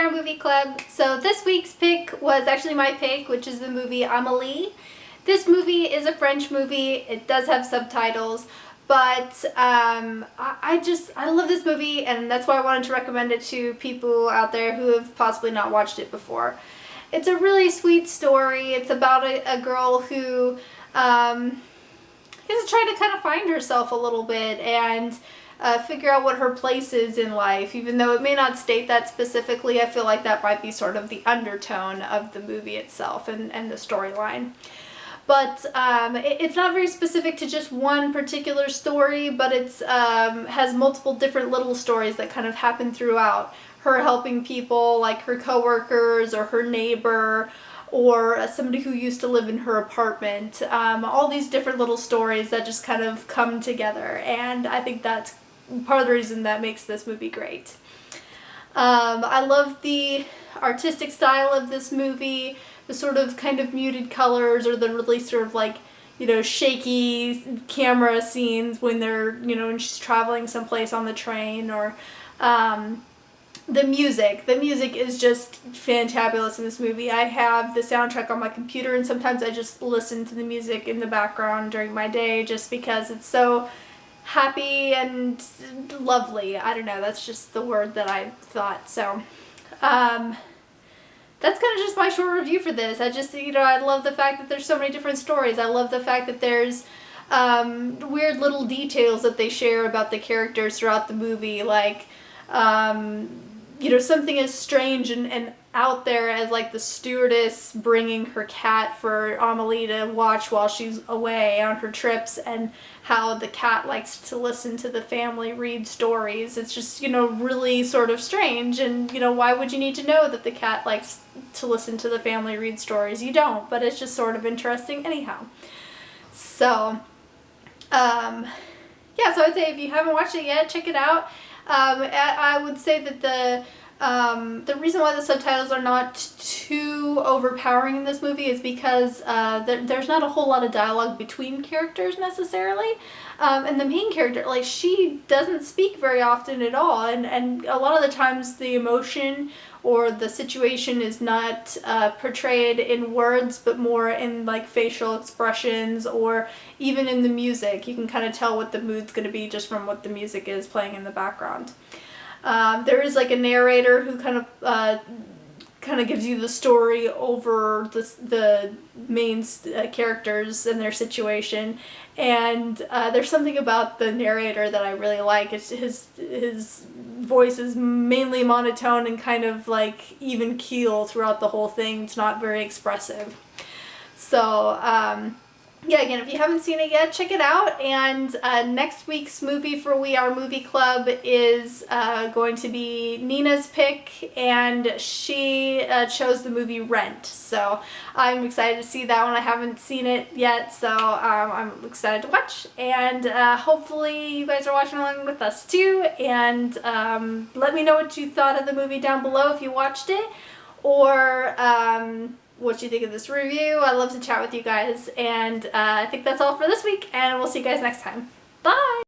We Are Movie Club. So this week's pick was actually my pick, which is the movie Amelie. This movie is a French movie. It does have subtitles, but I love this movie, and that's why I wanted to recommend it to people out there who have possibly not watched it before. It's a really sweet story. It's about a girl who is trying to kind of find herself a little bit and figure out what her place is in life. Even though it may not state that specifically, I feel like that might be sort of the undertone of the movie itself and the storyline. But it's not very specific to just one particular story, but it's has multiple different little stories that kind of happen throughout. Her helping people like her coworkers or her neighbor or somebody who used to live in her apartment. All these different little stories that just kind of come together, and I think that's part of the reason that makes this movie great. I love the artistic style of this movie, the sort of kind of muted colors, or the really sort of like, you know, shaky camera scenes when they're, you know, when she's traveling someplace on the train, or the music. The music is just fantabulous in this movie. I have the soundtrack on my computer, and sometimes I just listen to the music in the background during my day just because it's so happy and lovely. I don't know, that's just the word that I thought. So that's kind of just my short review for this. I just, you know, I love the fact that there's so many different stories. I love the fact that there's weird little details that they share about the characters throughout the movie, like you know, something as strange and out there as like the stewardess bringing her cat for Amelie to watch while she's away on her trips, and how the cat likes to listen to the family read stories. It's just, you know, really sort of strange, and, you know, why would you need to know that the cat likes to listen to the family read stories? You don't, but it's just sort of interesting anyhow. So, yeah, so I'd say if you haven't watched it yet, check it out. I would say that the reason why the subtitles are not too overpowering in this movie is because there's not a whole lot of dialogue between characters necessarily. And the main character, like, she doesn't speak very often at all, and a lot of the times the emotion or the situation is not portrayed in words, but more in like facial expressions, or even in the music. You can kind of tell what the mood's going to be just from what the music is playing in the background. There is like a narrator who kind of gives you the story over the main characters and their situation, and there's something about the narrator that I really like. It's his voice is mainly monotone and kind of like even keel throughout the whole thing. It's not very expressive. So yeah, again, if you haven't seen it yet, check it out. And next week's movie for We Are Movie Club is going to be Nina's pick, and she chose the movie Rent. So I'm excited to see that one. I haven't seen it yet, so I'm excited to watch. And hopefully you guys are watching along with us too. And let me know what you thought of the movie down below if you watched it, or what you think of this review. I love to chat with you guys, and I think that's all for this week, and we'll see you guys next time. Bye!